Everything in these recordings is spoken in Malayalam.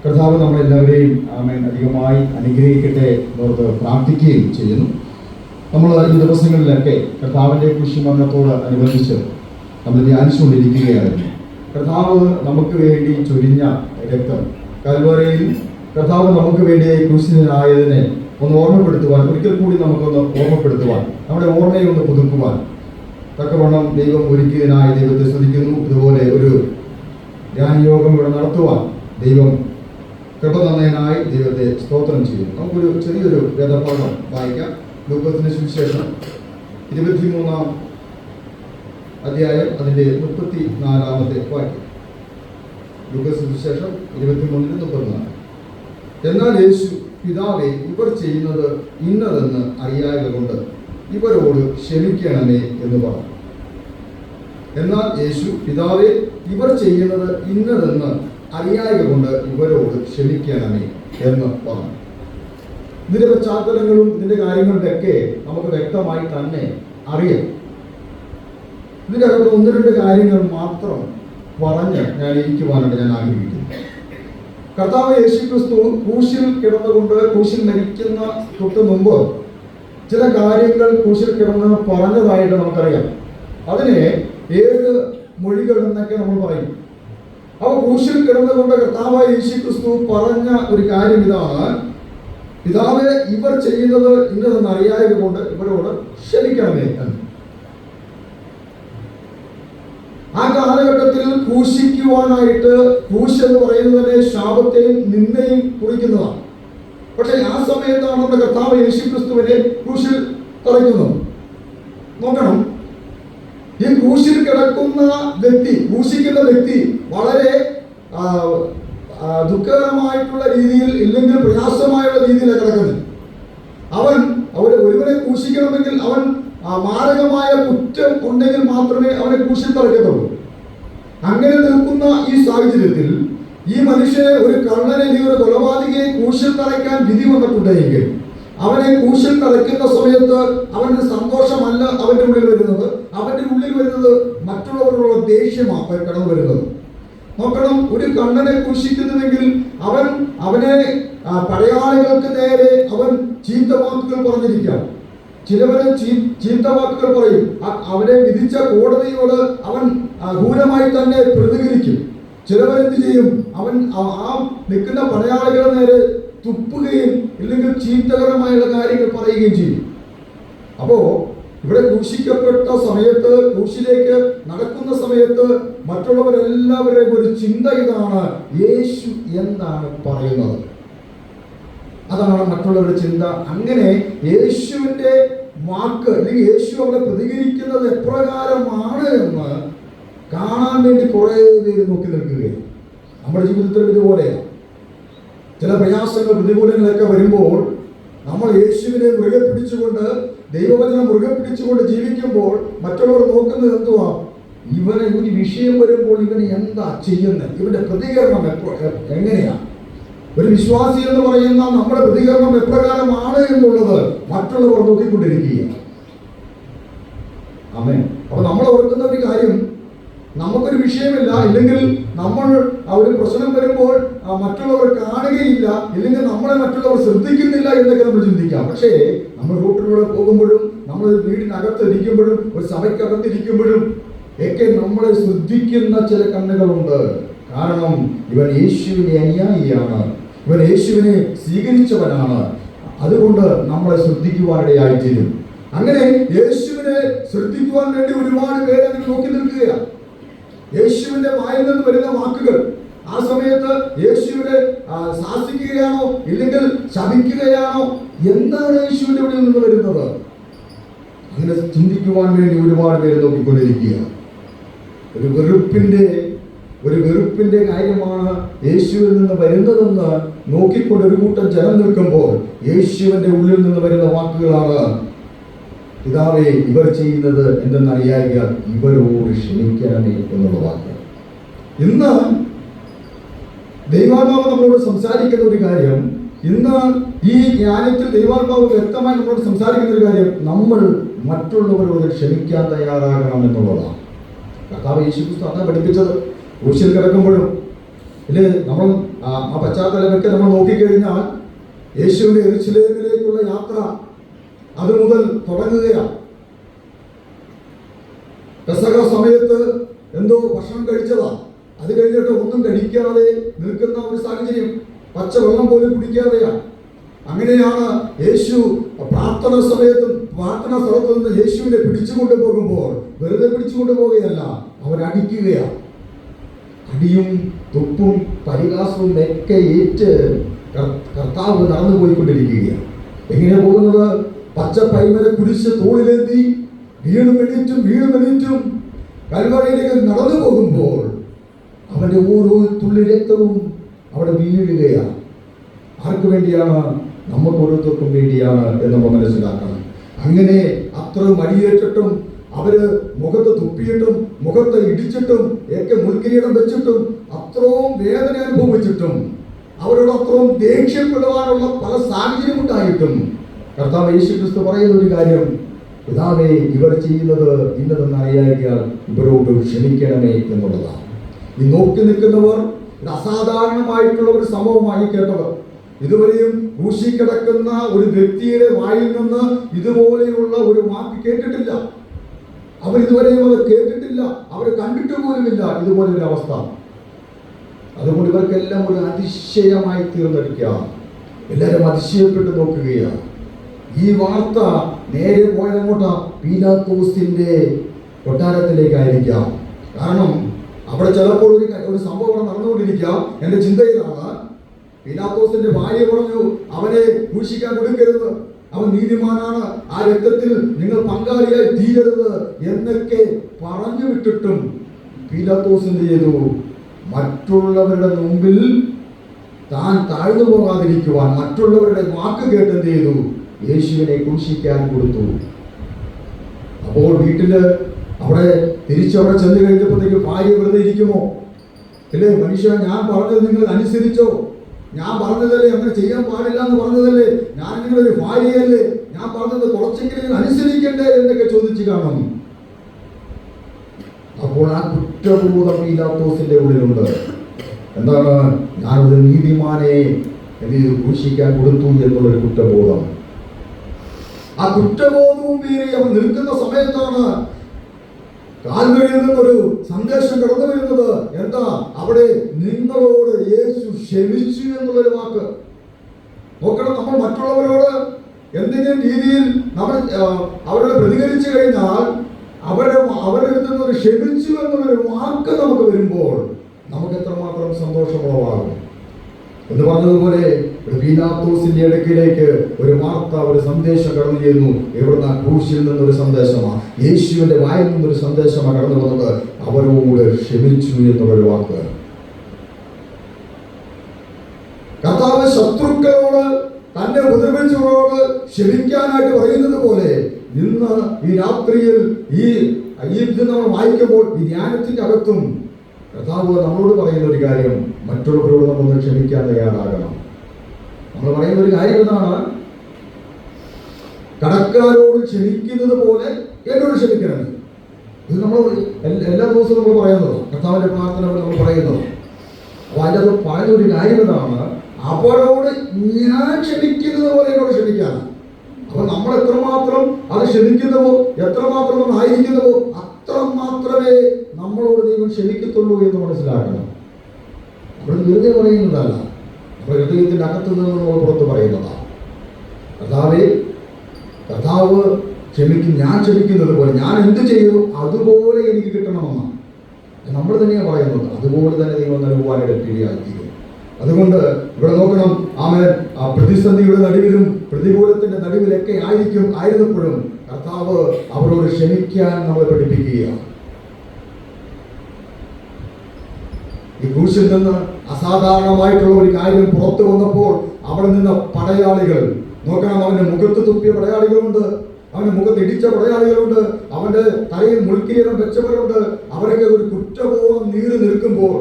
കർത്താവ് നമ്മളെല്ലാവരെയും അധികമായി അനുഗ്രഹിക്കട്ടെ എന്നോർത്ത് പ്രാർത്ഥിക്കുകയും ചെയ്യുന്നു. നമ്മൾ ഈ ദിവസങ്ങളിലൊക്കെ കർത്താവിൻ്റെ കുരിശുമരണത്തോട് അനുബന്ധിച്ച് നമ്മൾ ധ്യാനിച്ചുകൊണ്ടിരിക്കുകയായിരുന്നു. കർത്താവ് നമുക്ക് വേണ്ടി ചൊരിഞ്ഞ രക്തം, കൽവറയിൽ കർത്താവ് നമുക്ക് വേണ്ടി ക്രൂശിതനായതിനെ ഒന്ന് ഓർമ്മപ്പെടുത്തുവാൻ, ഒരിക്കൽ കൂടി നമുക്കൊന്ന് ഓർമ്മപ്പെടുത്തുവാൻ, നമ്മുടെ ഓർമ്മയെ ഒന്ന് പുതുക്കുവാൻ തക്കവണ്ണം ദൈവം ഒരുക്കിയതിനായി ദൈവത്തെ സ്തുതിക്കുന്നു. ഇതുപോലെ ഒരു ധ്യാനയോഗം ഇവിടെ നടത്തുവാൻ ദൈവം കൃപ തന്നതിനായി ദൈവത്തെ സ്തോത്രം ചെയ്യുന്നു. നമുക്കൊരു ചെറിയൊരു വേദഭാഗം വായിക്കാം. ലൂക്കോസിന്റെ സുവിശേഷം 23-ാം അധ്യായം അതിൻ്റെ 34-ാമത്തെ വാക്യം. ലൂക്കോസ് സുവിശേഷം 23-34. എന്നാൽ യേശു, പിതാവേ, ഇവർ ചെയ്യുന്നത് ഇന്നതെന്ന് അറിയായക കൊണ്ട് ഇവരോട് ക്ഷമിക്കണമേ എന്ന് പറഞ്ഞു. എന്നാൽ യേശു, പിതാവേ, ഇവർ ചെയ്യുന്നത് ഇന്നതെന്ന് അറിയായക കൊണ്ട് ഇവരോട് ക്ഷമിക്കണമേ എന്ന് പറഞ്ഞു. ഇതിന്റെ പശ്ചാത്തലങ്ങളും ഇതിന്റെ കാര്യങ്ങളുടെയൊക്കെ നമുക്ക് വ്യക്തമായി തന്നെ അറിയാം. ഇതിൻ്റെ അകത്ത് ഒന്ന് രണ്ട് കാര്യങ്ങൾ മാത്രം പറഞ്ഞ് ഞാൻ ഇരിക്കുവാനായിട്ട് ഞാൻ ആഗ്രഹിക്കുന്നു. കർത്താവ് യേശുക്രിസ്തു ക്രൂശിൽ കിടന്നുകൊണ്ട്, ക്രൂശിൽ മരിക്കുന്ന തൊട്ട് മുമ്പ് ചില കാര്യങ്ങൾ ക്രൂശിൽ കിടന്ന് പറഞ്ഞതായിട്ട് നമുക്കറിയാം. അതിനെ 7 മൊഴികൾ എന്നൊക്കെ നമ്മൾ പറയും. അപ്പോൾ ക്രൂശിൽ കിടന്നുകൊണ്ട് കർത്താവായ യേശുക്രിസ്തു പറഞ്ഞ ഒരു കാര്യം ഇതാണ്: പിതാവേ, ഇവർ ചെയ്യുന്നത് ഇന്നതെന്ന് അറിയായത് കൊണ്ട് ഇവരോട് ക്ഷമിക്കണമേ എന്ന്. ആ കാലഘട്ടത്തിൽ ക്രൂശിക്കുവാനായിട്ട് ക്രൂശ് എന്ന് പറയുന്നതിനെ ശാപത്തെയും നിന്ദയും കുറിക്കുന്നതാണ്. പക്ഷെ ആ സമയത്താണ് നമ്മുടെ കർത്താവ് യേശുക്രിസ്തുവിനെ ക്രൂശിൽ തറയ്ക്കുന്നത്. നോക്കണം, ഈ ക്രൂശിൽ കിടക്കുന്ന വ്യക്തി, ക്രൂശിക്കുന്ന വ്യക്തി വളരെ ദുഃഖകരമായിട്ടുള്ള രീതിയിൽ, ഇല്ലെങ്കിൽ പ്രയാസമായുള്ള രീതിയിലാണ് കിടക്കുന്നത്. ഒരുവനെ ക്രൂശിക്കണമെങ്കിൽ അവൻ മാരകമായ കുറ്റം ഉണ്ടെങ്കിൽ മാത്രമേ അവനെ ക്രൂശിൽ തറയ്ക്കത്തുള്ളൂ. അങ്ങനെ നിൽക്കുന്ന ഈ സാഹചര്യത്തിൽ ഈ മനുഷ്യനെ, ഒരു കള്ളനെ, ഒരു കൊലപാതകയെ ക്രൂശിൽ തറയ്ക്കാൻ വിധി വന്നിട്ടുണ്ടെങ്കിൽ അവനെ ക്രൂശിൽ തറയ്ക്കുന്ന സമയത്ത് അവന്റെ സന്തോഷമല്ല അവന്റെ ഉള്ളിൽ വരുന്നത്. അവന്റെ ഉള്ളിൽ വരുന്നത് മറ്റുള്ളവരോടുള്ള ദേഷ്യമാണ് കടന്നു വരുന്നത്. നോക്കണം, ഒരു കണ്ണനെ ക്രൂശിക്കുന്നുവെങ്കിൽ അവനെ പടയാളികൾക്ക് നേരെ അവൻ ചീത്ത വാക്കുകൾ പറഞ്ഞിരിക്കാം. ചിലവരെ ചീത്ത വാക്കുകൾ പറയും. അവനെ വിധിച്ച കോടതിയോട് അവൻ ക്രൂരമായി തന്നെ പ്രതികരിക്കും. ചിലവരെന്ത് ചെയ്യും? അവൻ ആ നിൽക്കുന്ന പടയാളികളുടെ നേരെ തുപ്പുകയും ഇല്ലെങ്കിൽ ചീത്തകരമായുള്ള കാര്യങ്ങൾ പറയുകയും ചെയ്യും. അപ്പോ ഇവിടെ ക്രൂശിക്കപ്പെട്ട സമയത്ത്, ക്രൂശിലേക്ക് നടക്കുന്ന സമയത്ത് മറ്റുള്ളവരെല്ലാവരുടെയും ഒരു ചിന്ത ഇതാണ്: യേശു എന്താണ് പറയുന്നത്? അതാണ് മറ്റുള്ളവരുടെ ചിന്ത. അങ്ങനെ യേശുവിന്റെ വാക്ക്, അല്ലെങ്കിൽ യേശു അവിടെ പ്രതികരിക്കുന്നത് എപ്രകാരമാണ് എന്ന് കാണാൻ വേണ്ടി കുറേ പേര് നോക്കി നിൽക്കുകയാണ്. നമ്മുടെ ജീവിതത്തിൽ ഇതുപോലെയാണ്. ചില പ്രയാസങ്ങൾ, പ്രതികൂലങ്ങളൊക്കെ വരുമ്പോൾ നമ്മൾ യേശുവിനെ മുറുകെ പിടിച്ചുകൊണ്ട്, ദൈവവചനം മുറുകെ പിടിച്ചുകൊണ്ട് ജീവിക്കുമ്പോൾ മറ്റുള്ളവർ നോക്കുന്നത് എന്തുവാ? ഇവനെ ഒരു വിഷയം വരുമ്പോൾ ഇവന് എന്താ ചെയ്യുന്നത്, ഇവന്റെ പ്രതികരണം എങ്ങനെയാണ്? ഒരു വിശ്വാസി എന്ന് പറയുന്ന നമ്മുടെ പ്രതികരണം എപ്രകാരമാണ് എന്നുള്ളത് മറ്റുള്ളവർ നോക്കിക്കൊണ്ടിരിക്കുകയാണ്. ആമേൻ. അപ്പൊ നമ്മൾ ഓർക്കുന്ന ഒരു കാര്യം, നമുക്കൊരു വിഷയമില്ല, ഇല്ലെങ്കിൽ നമ്മൾ ഒരു പ്രശ്നം വരുമ്പോൾ മറ്റുള്ളവർ കാണുകയില്ല, ഇല്ലെങ്കിൽ നമ്മളെ മറ്റുള്ളവർ ശ്രദ്ധിക്കുന്നില്ല എന്നൊക്കെ നമ്മൾ ചിന്തിക്കാം. പക്ഷേ നമ്മൾ റൂട്ടിലൂടെ പോകുമ്പോഴും, നമ്മൾ വീടിനകത്ത് ഇരിക്കുമ്പോഴും, ഒരു സഭയ്ക്കകത്തിരിക്കുമ്പോഴും ഒക്കെ നമ്മളെ ശ്രദ്ധിക്കുന്ന ചില കണ്ണുകളുണ്ട്. കാരണം ഇവൻ യേശുവിനെ അനുയായിയാണ്, ഇവൻ യേശുവിനെ സ്വീകരിച്ചവനാണ്. അതുകൊണ്ട് നമ്മളെ ശ്രദ്ധിക്കുവാനിടയായിത്തീരും. അങ്ങനെ യേശുവിനെ ശ്രദ്ധിക്കുവാൻ വേണ്ടി ഒരുപാട് പേര് അങ്ങനെ നോക്കി നിൽക്കുകയാണ്. യേശുവിന്റെ വായിൽ നിന്ന് വരുന്ന വാക്കുകൾ ആ സമയത്ത് യേശുവിനെ ശാസിക്കുകയാണോ, ഇല്ലെങ്കിൽ ശപിക്കുകയാണോ, എന്താണ് യേശുവിന്റെ ഉള്ളിൽ നിന്ന് വരുന്നത്? അങ്ങനെ ചിന്തിക്കുവാൻ വേണ്ടി ഒരുപാട് പേര് നോക്കിക്കൊണ്ടിരിക്കുകയാണ്. ഒരു വെറുപ്പിന്റെ കാര്യമാണ് യേശുവിൽ നിന്ന് വരുന്നതെന്ന് നോക്കിക്കൊണ്ട് ഒരു കൂട്ടം ജനം നിൽക്കുമ്പോൾ യേശുവിന്റെ ഉള്ളിൽ നിന്ന് വരുന്ന വാക്കുകളാണ്: പിതാവേ, ഇവർ ചെയ്യുന്നത് എന്തെന്നറിയായിക, ഇവരോട് ക്ഷമിക്കണമേ എന്നുള്ള വാക്ക്. ഇന്ന് ദൈവാത്മാവ് നമ്മളോട് സംസാരിക്കുന്ന ഒരു കാര്യം, ഇന്ന് ഈ ജ്ഞാനത്തിൽ ദൈവാത്മാവ് വ്യക്തമായി നമ്മളോട് സംസാരിക്കുന്ന ഒരു കാര്യം, നമ്മൾ മറ്റുള്ളവരോട് ക്ഷമിക്കാൻ തയ്യാറാകണം എന്നുള്ളതാണ്. കർത്താവ് യേശുക്രിസ്തു അതാണ് പഠിപ്പിച്ചത്. ക്രൂശിൽ കിടക്കുമ്പോഴും ഇല്ലേ, നമ്മൾ ആ പശ്ചാത്തലമൊക്കെ നമ്മൾ നോക്കിക്കഴിഞ്ഞാൽ യേശുവിന്റെ യെരൂശലേമിലേക്കുള്ള യാത്ര അത് മുതൽ തുടങ്ങുകയാണ്. പെസഹ സമയത്ത് എന്തോ ഭക്ഷണം കഴിച്ചതാ, അത് കഴിഞ്ഞിട്ട് ഒന്നും കഴിക്കാതെ നിൽക്കുന്ന ഒരു സാഹചര്യം, പച്ചവെള്ളം പോലും കുടിക്കാതെയാണ്. അങ്ങനെയാണ് യേശു പ്രാർത്ഥനാ സ്ഥലത്ത് നിന്ന് യേശുവിനെ പിടിച്ചുകൊണ്ട് പോകുമ്പോൾ വെറുതെ പിടിച്ചുകൊണ്ട് പോകുകയല്ല, അവരടിക്കുകയാണ്. അടിയും തുപ്പും പരിഹാസവും ഒക്കെ ഏറ്റ് കർത്താവ് നടന്നു പോയിക്കൊണ്ടിരിക്കുകയാണ്. എങ്ങനെ പോകുന്നത്? പച്ച പൈമര കുരിശ് തോളിലേന്തി വീണും എണീറ്റും കൽവറിയിലേക്ക് നടന്നു പോകുമ്പോൾ അവന്റെ ഓരോ തുള്ളി രക്തവും അവിടെ വീഴുകയാണ്. ആർക്ക് വേണ്ടിയാണ്? നമുക്ക് ഓരോരുത്തർക്കും വേണ്ടിയാണ് എന്ന് നമ്മൾ മനസ്സിലാക്കണം. അങ്ങനെ അത്രയും അടിയേറ്റിട്ടും അവര് മുഖത്ത് തുപ്പിയിട്ടും മുഖത്ത് ഇടിച്ചിട്ടും ഒക്കെ മുൾക്കിരീടം വെച്ചിട്ടും അത്രയും വേദന അനുഭവിച്ചിട്ടും അവരോട് അത്രയും ദേഷ്യപ്പെടുവാനുള്ള പല സാഹചര്യം ഉണ്ടായിട്ടും കർത്താവ് യേശുക്രിസ്തു പറയുന്ന ഒരു കാര്യം, പിതാവേ, ഇവർ ചെയ്യുന്നത് ഇന്നതെന്ന് അറിയാൻ ഇവരോട് ക്ഷമിക്കണമേ എന്നുള്ളതാണ്. ഈ നോക്കി നിൽക്കുന്നവർ ഇത് അസാധാരണമായിട്ടുള്ള ഒരു സംഭവമായി കേട്ടവർ, ഇതുവരെയും ക്രൂശിൽ കിടക്കുന്ന ഒരു വ്യക്തിയുടെ വായിൽ നിന്ന് ഇതുപോലെയുള്ള ഒരു വാക്ക് കേട്ടിട്ടില്ല. അവർ ഇതുവരെയും അത് കേട്ടിട്ടില്ല, അവർ കണ്ടിട്ട് പോലുമില്ല ഇതുപോലെ ഒരു അവസ്ഥ. അതുകൊണ്ട് ഇവർക്കെല്ലാം ഒരു അതിശയമായി തീർന്നിരിക്കുക. എല്ലാവരും അതിശയപ്പെട്ട് നോക്കുകയാണ്. ഈ വാർത്ത നേരെ പോയതങ്ങോട്ടാ? പീലാത്തോസിന്റെ കൊട്ടാരത്തിലേക്കായിരിക്കാം. കാരണം അവിടെ ചിലപ്പോൾ ഒരു സംഭവം നടന്നുകൊണ്ടിരിക്കാം. എൻ്റെ ചിന്ത ഇതാണ്, പീലാത്തോസിന്റെ ഭാര്യ പറഞ്ഞു അവനെ ക്രൂശിക്കാൻ കൊടുക്കരുത്, അവൻ നീതിമാനാണ്, ആ രക്തത്തിൽ നിങ്ങൾ പങ്കാളിയായി തീരരുത് എന്നൊക്കെ പറഞ്ഞു വിട്ടിട്ടും പീലാത്തോസ് എന്ത് ചെയ്തു? മറ്റുള്ളവരുടെ മുമ്പിൽ താൻ താഴ്ന്നു പോകാതിരിക്കുവാൻ മറ്റുള്ളവരുടെ വാക്ക് കേട്ട് എന്ത് ചെയ്തു? യേശുവിനെ ക്രൂശിക്കാൻ കൊടുത്തു. അപ്പോൾ വീട്ടില് അവിടെ തിരിച്ചവിടെ ചെന്ന് കഴിഞ്ഞപ്പോഴത്തേക്ക് ഭാര്യ വെറുതെ ഇരിക്കുമോ? അല്ലേ? മനുഷ്യ, ഞാൻ പറഞ്ഞത് നിങ്ങൾ അനുസരിച്ചോ? ഞാൻ പറഞ്ഞതല്ലേ, അങ്ങനെ ചെയ്യാൻ പാടില്ല എന്ന് പറഞ്ഞതല്ലേ? ഞാൻ നിങ്ങളൊരു ഭാര്യയല്ലേ? ഞാൻ പറഞ്ഞത് കുറച്ചെങ്കിലും അനുസരിക്കണ്ടേ എന്നൊക്കെ ചോദിച്ചു കാണും. അപ്പോൾ ആ കുറ്റബോധം പീലാത്തോസിന്റെ ഉള്ളിലുണ്ട്. എന്താണ്? ഞാനൊരു നീതിമാനെ ക്രൂശിക്കാൻ കൊടുത്തു എന്നുള്ളൊരു കുറ്റബോധം. ആ കുറ്റബോധവും മീറി അവൻ നിൽക്കുന്ന സമയത്താണ് കാൽവരിയിൽ നിന്നൊരു സന്ദേശം കടന്നു വരുന്നത്. എന്താ? അവിടെ നിങ്ങളോട് യേശു ക്ഷമിച്ചു എന്നുള്ളൊരു വാക്ക്. നോക്കണം, നമ്മൾ മറ്റുള്ളവരോട് എന്തെങ്കിലും രീതിയിൽ നമ്മൾ അവരോട് പ്രതികരിച്ചു കഴിഞ്ഞാൽ അവരുടെ അടുത്ത് നിന്നൊരു ക്ഷമിച്ചു എന്നുള്ളൊരു വാക്ക് നമുക്ക് വരുമ്പോൾ നമുക്ക് എത്രമാത്രം സന്തോഷമുള്ളതാകും എന്ന് പറഞ്ഞതുപോലെ പീലാത്തോസിന്റെ അടുക്കിലേക്ക് ഒരു വാർത്ത, ഒരു സന്ദേശം കടന്നു ചെയ്യുന്നു. എവിടുന്ന? ക്രൂശിൽ നിന്നൊരു സന്ദേശമാണ്, യേശുവിന്റെ വായിൽ നിന്നൊരു സന്ദേശമാണ് കടന്നു വന്നത്. അവരോട് ക്ഷമിച്ചു എന്നുള്ളൊരു വാക്ക്. കർത്താവ് ശത്രുക്കളോട്, തന്നെ ഉപദ്രവിച്ചവരോട് ക്ഷമിക്കാനായിട്ട് പറയുന്നത് പോലെ ഇന്ന് ഈ രാത്രിയിൽ ഈ നമ്മൾ വായിക്കുമ്പോൾ ഈ ധ്യാനത്തിന്റെ അകത്തും കർത്താവ് നമ്മളോട് പറയുന്ന ഒരു കാര്യം, മറ്റുള്ളവരോട് നമ്മളൊന്ന് ക്ഷമിക്കാൻ തയ്യാറാകണം. നമ്മൾ പറയുന്ന ഒരു കാര്യം എന്താണ്? കടക്കാരോട് ക്ഷമിക്കുന്നത് പോലെ എന്നോട് ക്ഷമിക്കണം. ഇത് നമ്മൾ എല്ലാ ദിവസവും നമ്മൾ പറയുന്നത്, കർത്താവിന്റെ പ്രാർത്ഥന നമ്മൾ പറയുന്നത്. അപ്പൊ അതിൻ്റെ അത് പറയുന്ന ഒരു കാര്യം എന്താണ്? അവരോട് ഞാൻ ക്ഷമിക്കുന്നത് പോലെ എന്നോട് ക്ഷമിക്കാണ്. അപ്പൊ നമ്മൾ എത്രമാത്രം അത് ക്ഷമിക്കുന്നുവോ, എത്രമാത്രം നമ്മൾ ആയിരിക്കുന്നുവോ, അത്രമാത്രമേ നമ്മളോട് ദൈവം ക്ഷമിക്കത്തുള്ളൂ എന്ന് മനസ്സിലാക്കണം. നമ്മൾ വെറുതെ പറയുന്നതല്ല, നമ്മുടെ ഹൃദയത്തിന്റെ അകത്ത് നിന്ന് നമ്മൾ പുറത്ത് പറയുന്നതാണ്. കർത്താവ് ക്ഷമിക്കും, ഞാൻ ക്ഷമിക്കുന്നത് പോലെ, ഞാൻ എന്ത് ചെയ്യുന്നു അതുപോലെ എനിക്ക് കിട്ടണമെന്നാണ് നമ്മൾ തന്നെയാണ് പറയുന്നത്. അതുപോലെ തന്നെ ദൈവം നൽകുവാനായിട്ട് ഇടയാക്കിയിരിക്കുന്നു. അതുകൊണ്ട് ഇവിടെ നോക്കണം, ആമേൻ, ആ പ്രതിസന്ധിയുടെ നടുവിലും പ്രതികൂലത്തിന്റെ നടുവിലൊക്കെ ആയിരുന്നപ്പോഴും കർത്താവ് അവരോട് ക്ഷമിക്കാൻ നമ്മളെ പഠിപ്പിക്കുകയാണ്. ഈ ക്രൂശിൽ നിന്ന് അസാധാരണമായിട്ടുള്ള ഒരു കാര്യം പുറത്തു വന്നപ്പോൾ അവിടെ നിന്ന് പടയാളികൾ നോക്കണം, അവന്റെ മുഖത്ത് തുപ്പിയ പടയാളികളുണ്ട്, അവന്റെ മുഖത്ത് ഇടിച്ച പടയാളികളുണ്ട്, അവന്റെ തലയിൽ മുൾക്കിരീടം വെച്ചവരുണ്ട്. അവരൊക്കെ ഒരു കുറ്റബോധം നീറി നിൽക്കുമ്പോൾ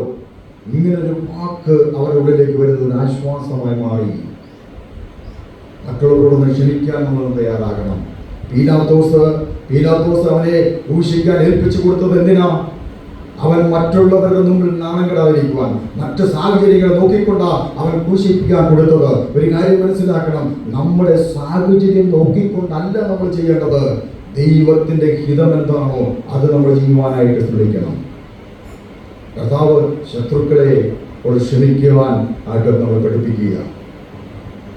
ഇങ്ങനൊരു വാക്ക് അവരുടെ ഉള്ളിലേക്ക് വരുന്ന ഒരു ആശ്വാസമായി മാറി. മറ്റുള്ളവരോടൊന്ന് ക്ഷമിക്കാൻ നമ്മൾ തയ്യാറാകണം. പീലാത്തോസ് അവനെ ക്രൂശിക്കാൻ ഏൽപ്പിച്ചു കൊടുത്തത് എന്തിനാ? അവൻ മറ്റുള്ളവരുടെ മുമ്പിൽ നാണം കെടാതിരിക്കുവാൻ മറ്റ് സാഹചര്യങ്ങളെ നോക്കിക്കൊണ്ട് അവൻ ക്രൂശിപ്പിക്കാൻ കൊടുത്തത്. ഒരു കാര്യം മനസ്സിലാക്കണം, നമ്മുടെ സാഹചര്യം നോക്കിക്കൊണ്ടല്ല നമ്മൾ ചെയ്യേണ്ടത്. ദൈവത്തിന്റെ ഹിതം എന്താണോ അത് നമ്മൾ ചെയ്യുവാനായിട്ട് ശ്രമിക്കണം. കർത്താവ് ശത്രുക്കളെ ക്ഷമിക്കുവാൻ ആയിട്ട് നമ്മൾ പഠിപ്പിക്കുക.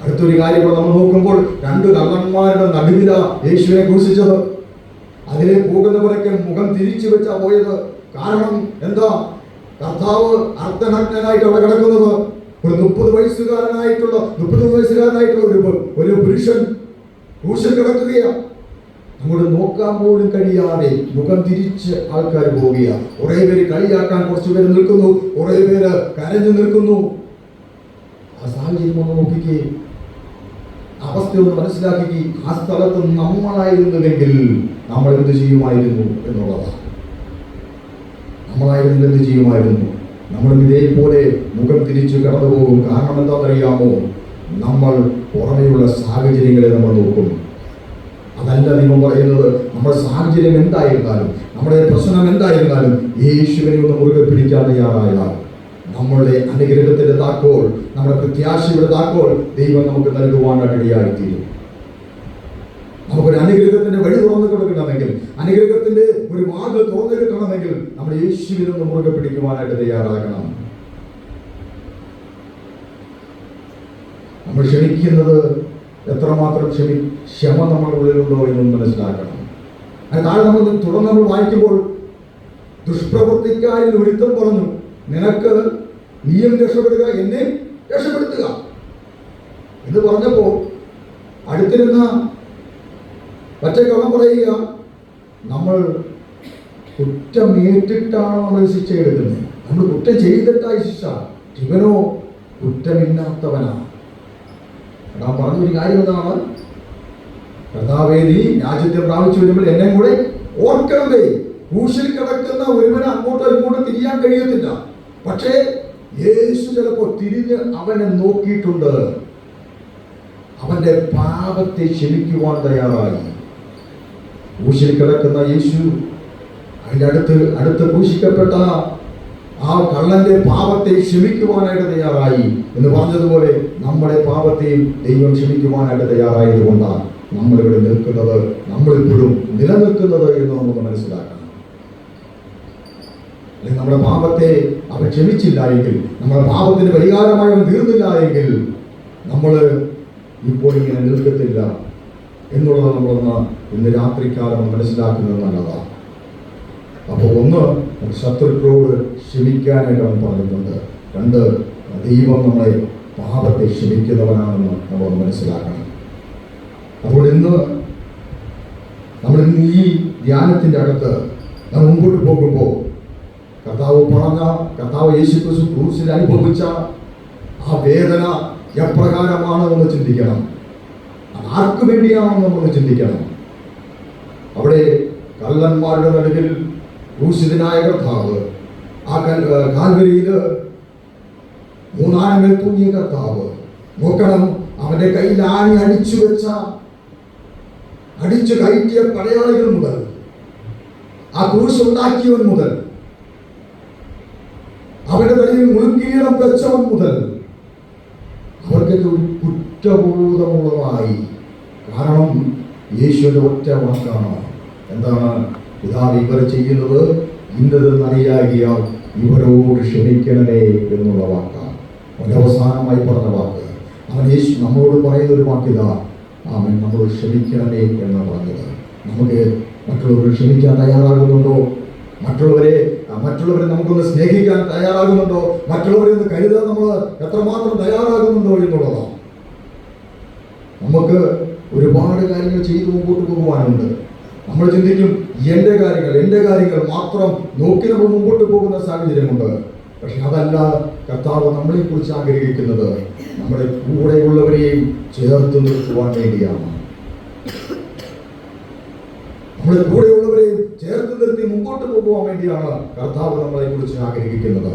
അടുത്തൊരു കാര്യം കൂടെ നമ്മൾ നോക്കുമ്പോൾ, 2 കള്ളന്മാരുടെ നടുവില യേശുവിനെ ക്രൂശിച്ചത്. അതിലെ പോകുന്നവരൊക്കെ മുഖം തിരിച്ചു വെച്ചാ പോയത്. കാരണം എന്താ? കർത്താവ് അർദ്ധനഗ്നനായിട്ട് അവിടെ കിടക്കുന്നത്. ഒരു 30 വയസ്സുകാരനായിട്ടുള്ള ഒരു പുരുഷൻ ക്രൂശിൽ കിടക്കുകയാണ്. അങ്ങോട്ട് നോക്കാൻ പോലും കഴിയാതെ മുഖം തിരിച്ച് ആൾക്കാർ പോവുക. കുറെ പേര് കളിയാക്കാൻ കുറച്ചു പേര് നിൽക്കുന്നു, കുറെ പേര് കരഞ്ഞു നിൽക്കുന്നു. ആ സാഹചര്യം ഒന്ന് നോക്കിക്കേ, അവസ്ഥയൊന്ന് മനസ്സിലാക്കി. ആ സ്ഥലത്ത് നമ്മളായിരുന്നുവെങ്കിൽ നമ്മൾ എന്ത് ചെയ്യുമായിരുന്നു എന്നുള്ളതാണ്. നമ്മളായിരുന്നു എന്ത് ചെയ്യുമായിരുന്നു? നമ്മളും ഇതേപോലെ മുഖം തിരിച്ചു കടന്നു പോകും. കാരണം എന്താണെന്നറിയാമോ? നമ്മൾ പുറമെയുള്ള സാഹചര്യങ്ങളെ നമ്മൾ നോക്കും. അതല്ല ദൈവം പറയുന്നത്. നമ്മുടെ സാഹചര്യം എന്തായിരുന്നാലും, നമ്മുടെ പ്രശ്നം എന്തായിരുന്നാലും, യേശുവിനെ ഒന്ന് മുറുകെ പിടിക്കാൻ തയ്യാറായാൽ നമ്മളുടെ അനുഗ്രഹത്തിന്റെ താക്കോൽ, നമ്മുടെ പ്രത്യാശയുടെ താക്കോൽ ദൈവം നമുക്ക് നൽകുവാനായിട്ട് ഇടയായിത്തീരും. നമുക്കൊരു അനുഗ്രഹത്തിന്റെ വഴി തുറന്നു കൊടുക്കണമെങ്കിൽ, അനുഗ്രഹത്തിന്റെ ഒരു വാതിൽ തുറന്നു കിട്ടണമെങ്കിൽ നമ്മൾ യേശുവിനെ ഒന്ന് മുറുകെ പിടിക്കുവാനായിട്ട് തയ്യാറാകണം. നമ്മൾ ക്ഷമിക്കുന്നത് എത്രമാത്രം ക്ഷമ നമ്മുടെ ഉള്ളിലുണ്ടോ എന്ന് മനസ്സിലാക്കണം. താഴെ നമ്മൾ തുടർന്ന് നമ്മൾ വായിക്കുമ്പോൾ, ദുഷ്പ്രവൃത്തിക്കാരിൽ ഒരുത്തം പറഞ്ഞു, നിനക്ക് നീയും രക്ഷപ്പെടുക, എന്നെ രക്ഷപ്പെടുത്തുക എന്ന് പറഞ്ഞപ്പോൾ അടുത്തിരുന്ന മറ്റേ കള്ളം പറയുക, നമ്മൾ കുറ്റമേറ്റിട്ടാണ് നമ്മൾ ശിക്ഷ എടുക്കുന്നത്. നമ്മൾ കുറ്റം ചെയ്തിട്ടായി ശിക്ഷ. ഇവനോ കുറ്റമില്ലാത്തവനാണ്. ഞാൻ പറഞ്ഞൊരു കാര്യം എന്താണ്? കർത്താവേ, നീ രാജ്യത്തെ പ്രാപിച്ചു വരുമ്പോൾ എന്നെ കൂടെ ഓർക്കണമേ. ക്രൂശിൽ കിടക്കുന്ന ഒരുവന് അങ്ങോട്ടോ ഇങ്ങോട്ടോ തിരിയാൻ കഴിയത്തില്ല. പക്ഷേ യേശു ചിലപ്പോൾ തിരിഞ്ഞ് അവനെ നോക്കിയിട്ടുണ്ട്. അവന്റെ പാപത്തെ ക്ഷമിക്കുവാൻ തയ്യാറായി. ക്രൂശിൽ കിടക്കുന്ന യേശു, അതിൻ്റെ അടുത്ത് ക്രൂശിക്കപ്പെട്ട ആ കള്ളന്റെ പാപത്തെ ക്ഷമിക്കുവാനായിട്ട് തയ്യാറായി എന്ന് പറഞ്ഞതുപോലെ നമ്മുടെ പാപത്തെയും ദൈവം ക്ഷമിക്കുവാനായിട്ട് തയ്യാറായത് കൊണ്ടാണ് നമ്മളിവിടെ നിൽക്കുന്നത്, നമ്മളിപ്പോഴും നിലനിൽക്കുന്നത് എന്ന് നമുക്ക് മനസ്സിലാക്കണം. അല്ലെങ്കിൽ നമ്മുടെ പാപത്തെ അവൻ ക്ഷമിച്ചില്ല എങ്കിൽ, നമ്മുടെ പാപത്തിന് പരിഹാരമായി അവൻ തീർന്നില്ല എങ്കിൽ നമ്മൾ ഇപ്പോൾ ഇങ്ങനെ നിൽക്കത്തില്ല എന്നുള്ളത് നമ്മളൊന്ന് ഇന്ന് രാത്രിക്കാലം മനസ്സിലാക്കുന്നത് നല്ലതാണ്. അപ്പോൾ ഒന്ന്, ശത്രുക്കളോട് ക്ഷമിക്കാനായിട്ട് അവൻ പറഞ്ഞിട്ടുണ്ട്. 2, ദൈവം നമ്മളെ പാപത്തെ ക്ഷമിക്കുന്നവനാണെന്ന് നമ്മൾ മനസ്സിലാക്കണം. അപ്പോൾ ഇന്ന് നമ്മൾ ഈ ധ്യാനത്തിൻ്റെ അകത്ത് നമ്മൾ മുമ്പോട്ട് പോകുമ്പോൾ കർത്താവ് യേശു ക്രിസ്തു ക്രൂശിൽ അനുഭവിച്ച ആ വേദന എപ്രകാരമാണെന്ന് ചിന്തിക്കണം. അത് ആർക്കു വേണ്ടിയാണെന്ന് നമ്മൾ ചിന്തിക്കണം. അവിടെ കള്ളന്മാരുടെ നടുവിൽ ക്രൂശിതനായ കർത്താവ്, ആ കാൽവരിയിൽ 3 ആണുങ്ങൾ തൂങ്ങിയ കർത്താവ്, നോക്കണം, അവന്റെ കയ്യിൽ ആണി അടിച്ചു കയറ്റിയ പടയാളികൾ മുതൽ, ആ ക്രൂശ് ഉണ്ടാക്കിയവൻ മുതൽ, അവന്റെ തലയിൽ മുൾക്കീഴം വെച്ചവൻ മുതൽ അവർക്കൊക്കെ ഒരു കുറ്റബോധമുള്ളതായി. കാരണം യേശുവിന്റെ ഒറ്റ വാക്കാണ്. എന്താണ്? ഇതാ ഇവർ ചെയ്യുന്നത് ഇന്നതെന്നറിയാകിയാൽ ഇവരോട് ക്ഷമിക്കണമേ എന്നുള്ള വാക്കാണ്. അവസാനമായി പറഞ്ഞ വാക്ക്. അവൻ യേശു നമ്മളോട് പറയുന്ന ഒരു വാക്കിതാ, അവൻ നമ്മളോട് ക്ഷമിക്കണമേ എന്ന് പറഞ്ഞത്. നമുക്ക് മറ്റുള്ളവരെ ക്ഷമിക്കാൻ തയ്യാറാകുന്നുണ്ടോ? മറ്റുള്ളവരെ നമുക്കൊന്ന് സ്നേഹിക്കാൻ തയ്യാറാകുന്നുണ്ടോ? മറ്റുള്ളവരെ ഒന്ന് കരുതാൻ നമ്മൾ എത്രമാത്രം തയ്യാറാകുന്നുണ്ടോ എന്നുള്ളതാണ്. നമുക്ക് ഒരുപാട് കാര്യങ്ങൾ ചെയ്ത് മുമ്പോട്ട് പോകുവാനുണ്ട്. നമ്മൾ ചിന്തിക്കും, എൻ്റെ കാര്യങ്ങൾ മാത്രം നോക്കി നമ്മൾ മുമ്പോട്ട് പോകുന്ന സാഹചര്യമുണ്ട്. പക്ഷെ അതല്ല കർത്താവ് നമ്മളെ കുറിച്ച് ആഗ്രഹിക്കുന്നത്. നമ്മുടെ കൂടെയുള്ളവരെയും ചേർത്ത് നിർത്തുവാൻ വേണ്ടിയാണ്. നമ്മുടെ കൂടെയുള്ളവരെയും ചേർത്ത് നിർത്തി മുമ്പോട്ട് പോകുവാൻ വേണ്ടിയാണ് കർത്താവ് നമ്മളെ കുറിച്ച് ആഗ്രഹിക്കുന്നത്.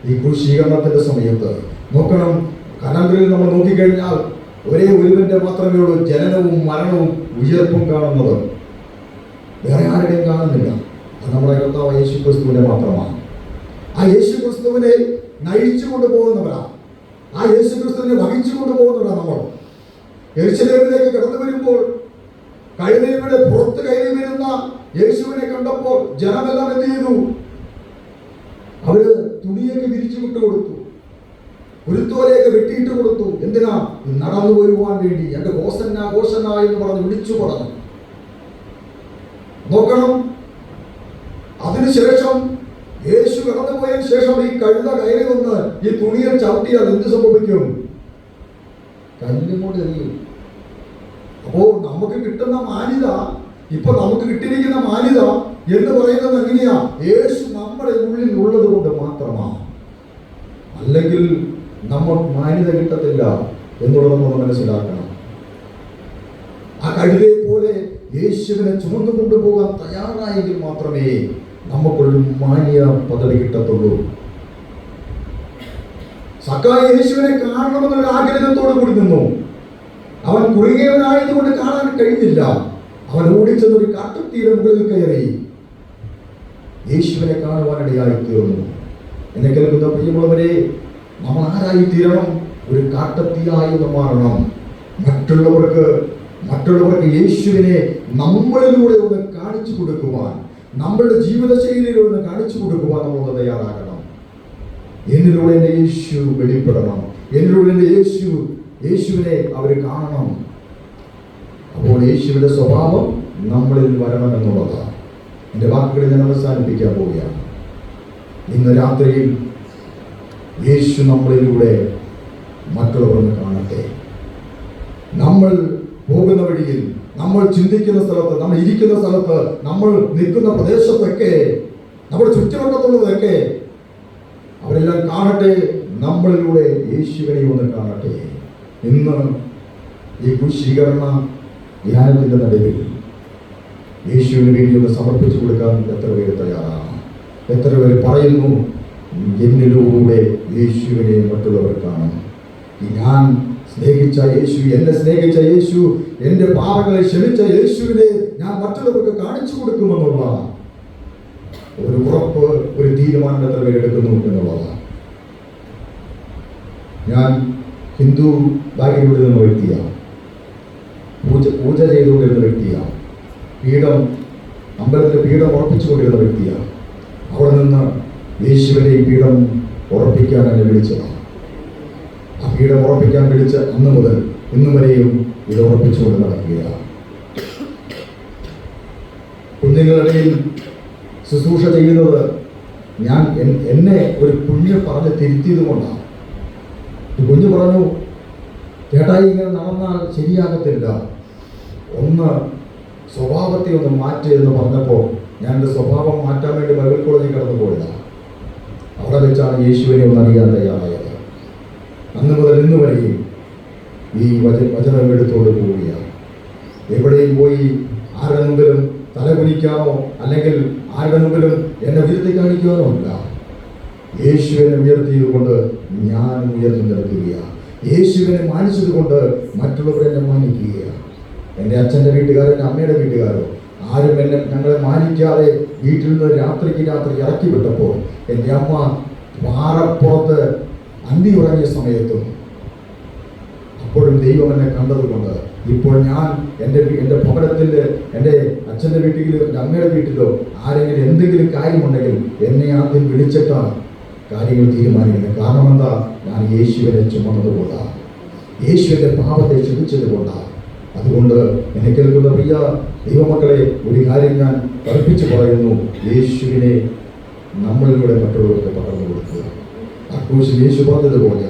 ഈ ക്രൂശീകരണത്തിന്റെ സമയത്ത് നോക്കണം, കലണ്ടറിൽ നമ്മൾ നോക്കിക്കഴിഞ്ഞാൽ ഒരേ ഒരുവന്റെ മാത്രമേ ഉള്ളൂ ജനനവും മരണവും ഉയർപ്പും കാണുന്നത്. വേറെ ആരുടെയും കാണുന്നില്ല. അത് നമ്മുടെ കർത്താവ് യേശു ക്രിസ്തുവിന്റെ മാത്രമാണ്. ആ യേശു ക്രിസ്തുവിനെ നയിച്ചു കൊണ്ടുപോകുന്നവരാ, ആ യേശു ക്രിസ്തുവിനെ വഹിച്ചു കൊണ്ടുപോകുന്നവരാ നമ്മൾ. യെരൂശലേമിലേക്ക് കടന്നു വരുമ്പോൾ കഴുതയുടെ പുറത്ത് കയറി വരുന്ന യേശുവിനെ കണ്ടപ്പോൾ ജനമെല്ലാം എന്ത് ചെയ്തു? അവര് തുണിയൊക്കെ വിരിച്ചു വിട്ടു കൊടുത്തു, കുരുത്തോലയൊക്കെ വെട്ടിയിട്ട് കൊടുത്തു. എന്തിനാ? നടന്നു വരുവാൻ വേണ്ടി. എന്റെ ഹോസന്ന ഹോസന്ന എന്ന് പറഞ്ഞ് വിളിച്ചു പറഞ്ഞു. നോക്കണം, അതിനുശേഷം യേശു കടന്നുപോയതിനു ശേഷം ഈ കഴുത കയറി വന്ന് ഈ തുണിയിൽ ചവിട്ടിയാൽ എന്ത് സംഭവിക്കും? കല്ലും കൊണ്ട് എറിയും. അപ്പോ നമുക്ക് കിട്ടുന്ന മാന്യത, ഇപ്പൊ നമുക്ക് കിട്ടിയിരിക്കുന്ന മാന്യത എന്ന് പറയുന്നത് എങ്ങനെയാ? യേശു നമ്മുടെ ഉള്ളിൽ ഉള്ളത് കൊണ്ട് മാത്രമാണ്. അല്ലെങ്കിൽ നമ്മൾ മാന്യത കിട്ടത്തില്ല എന്നുള്ളത് നമ്മൾ മനസ്സിലാക്കണം. ആ കഴുതയെ പോലെ യേശുവിനെ ചുമന്നു കൊണ്ടുപോകാൻ തയ്യാറായെങ്കിൽ മാത്രമേ നമുക്കൊരു മാന്യ പദവി കിട്ടത്തുള്ളൂ. സക്കായി യേശുവിനെ കാണണമെന്നൊരു ആഗ്രഹത്തോടു കൂടി നിന്നു. അവൻ കുറുകിയവനായതുകൊണ്ട് കാണാൻ കഴിഞ്ഞില്ല. അവൻ ഓടിച്ചെന്നൊരു കാട്ടുതീയുടെ മുകളിൽ കയറി യേശുവിനെ കാണുവാനിടയായി തീർന്നു. എന്നെ കേൾക്കുന്ന പ്രിയമുള്ളവരെ, നമ്മൾ ആരായി തീരണം? ഒരു കാട്ടുതീയായി മാറണം. മറ്റുള്ളവർക്ക് യേശുവിനെ നമ്മളിലൂടെ ഒന്ന് കാണിച്ചു കൊടുക്കുവാൻ, നമ്മളുടെ ജീവിതശൈലിയിലൂടെ ഒന്ന് കാണിച്ചു കൊടുക്കുവാൻ നമ്മൾ തയ്യാറാകണം. എന്നിലൂടെ എൻ്റെ യേശു വെളിപ്പെടണം, എന്നിലൂടെ എൻ്റെ യേശുവിനെ അവർ കാണണം. അപ്പോൾ യേശുവിന്റെ സ്വഭാവം നമ്മളിൽ വരണം എന്നുള്ളതാണ്. എൻ്റെ വാക്കുകളെ ഞാൻ അവസാനിപ്പിക്കാൻ പോവുകയാണ്. ഇന്ന് രാത്രിയിൽ യേശു നമ്മളിലൂടെ മറ്റുള്ളവരൊന്ന് കാണട്ടെ. നമ്മൾ പോകുന്ന വഴിയിൽ, നമ്മൾ ചിന്തിക്കുന്ന സ്ഥലത്ത്, നമ്മൾ ഇരിക്കുന്ന സ്ഥലത്ത്, നമ്മൾ നിൽക്കുന്ന പ്രദേശത്തൊക്കെ, നമ്മുടെ ചുറ്റുവട്ടത്തുള്ളതൊക്കെ അവരെല്ലാം കാണട്ടെ, നമ്മളിലൂടെ യേശുവിനെ ഒന്ന് കാണട്ടെ. ഇന്ന് ഈ കുശീകരണ ധ്യാനത്തിൻ്റെ നടുവിൽ യേശുവിന് വേണ്ടി ഒന്ന് സമർപ്പിച്ചു കൊടുക്കാൻ എത്ര പേര് തയ്യാറാണ്? എത്ര പേര് പറയുന്നു, എന്നിലൂടെ യേശുവിനെ മറ്റുള്ളവർ കാണും? ഞാൻ സ്നേഹിച്ച യേശു, എന്നെ സ്നേഹിച്ച യേശു, എൻ്റെ പാപങ്ങളെ ക്ഷമിച്ച യേശുവിനെ ഞാൻ മറ്റുള്ളവർക്ക് കാണിച്ചു കൊടുക്കുമെന്നുള്ള ഒരു ഉറപ്പ്, ഒരു തീരുമാനം എത്ര പേര് എടുക്കുന്നു എന്നുള്ളതാണ്. ഞാൻ ഹിന്ദു ബാക്ക്ഗ്രൗണ്ടിൽ നിന്ന വ്യക്തിയാണ്, പൂജ ചെയ്തുകൊണ്ടിരുന്ന വ്യക്തിയാണ്, അമ്പലത്തിൽ പീഠം ഉറപ്പിച്ചുകൊണ്ടിരുന്ന വ്യക്തിയാണ്. അവിടെ നിന്ന് യേശുവിനെ ഈ പീഠം ഉറപ്പിക്കാൻ എന്നെ വിളിച്ചതാണ്. ആ പീഠം ഉറപ്പിക്കാൻ വിളിച്ച അന്ന് മുതൽ ഇന്നു വരെയും ഇത് ഉറപ്പിച്ചുകൊണ്ട് നടക്കുകയാണ്. കുഞ്ഞുങ്ങളിടയിൽ ശുശ്രൂഷ ചെയ്യുന്നത് ഞാൻ എന്നെ ഒരു കുഞ്ഞ് പറഞ്ഞ് തിരുത്തിയത് കൊണ്ടാണ്. കുഞ്ഞു പറഞ്ഞു, ചേട്ടായി ഇങ്ങനെ നടന്നാൽ ശരിയാകത്തില്ല, ഒന്ന് സ്വഭാവത്തെ ഒന്ന് മാറ്റി എന്ന് പറഞ്ഞപ്പോൾ ഞാൻ എൻ്റെ സ്വഭാവം മാറ്റാൻ വേണ്ടി ബൈബിൾ കോളേജിൽ കടന്നു പോയതാണ്. അവിടെ വെച്ചാണ് യേശുവിനെ ഒന്ന് അറിയാൻ തയ്യാറായത്. അന്ന് മുതൽ ഇന്ന് വരെയും ഈ വചനം എടുത്തുകൊണ്ട് പോവുകയാണ്. എവിടെയും പോയി ആരുടെ മുമ്പിലും തലകുനിക്കാനോ അല്ലെങ്കിൽ ആരുടെ മുമ്പിലും എന്നെ ഉയർത്തി കാണിക്കാനോ ഇല്ല. യേശുവിനെ ഉയർത്തിയതുകൊണ്ട് ഞാൻ ഉയർന്നു നിൽക്കുകയാണ്. യേശുവിനെ മാനിച്ചത് കൊണ്ട് മറ്റുള്ളവരെന്നെ മാനിക്കുകയാണ്. എൻ്റെ അച്ഛൻ്റെ വീട്ടുകാരോ എൻ്റെ അമ്മയുടെ വീട്ടുകാരോ ആരും ഞങ്ങളെ മാനിക്കാതെ വീട്ടിൽ നിന്ന് രാത്രിക്ക് രാത്രി ഇറക്കി വിട്ടപ്പോൾ എൻ്റെ അമ്മ പാറപ്പുറത്ത് അന്തി ഉറങ്ങിയ സമയത്തും അപ്പോഴും ദൈവം എന്നെ കണ്ടതുകൊണ്ട് ഇപ്പോൾ ഞാൻ എൻ്റെ ഭവനത്തിൽ, എൻ്റെ അച്ഛൻ്റെ വീട്ടിലോ എൻ്റെ അമ്മയുടെ വീട്ടിലോ ആരെങ്കിലും എന്തെങ്കിലും കാര്യമുണ്ടെങ്കിൽ എന്നെ ആദ്യം വിളിച്ചിട്ടാണ് കാര്യങ്ങൾ തീരുമാനിക്കുന്നത്. കാരണം എന്താ? ഞാൻ യേശുവിനെ ചുമന്നതുകൊണ്ടാണ്, യേശുവിൻ്റെ പാപത്തെ ക്ഷമിച്ചത് കൊണ്ടാണ്. അതുകൊണ്ട് എന്നെ കേൾക്കുന്ന പ്രിയ ദൈവമക്കളെ, ഒരു കാര്യം ഞാൻ പഠിപ്പിച്ചു പറയുന്നു, യേശുവിനെ നമ്മളിലൂടെ മറ്റുള്ളവർക്ക് പകർന്നു കൊടുക്കുക. ആ ക്രൂശിൽ യേശു പറഞ്ഞതുപോലെ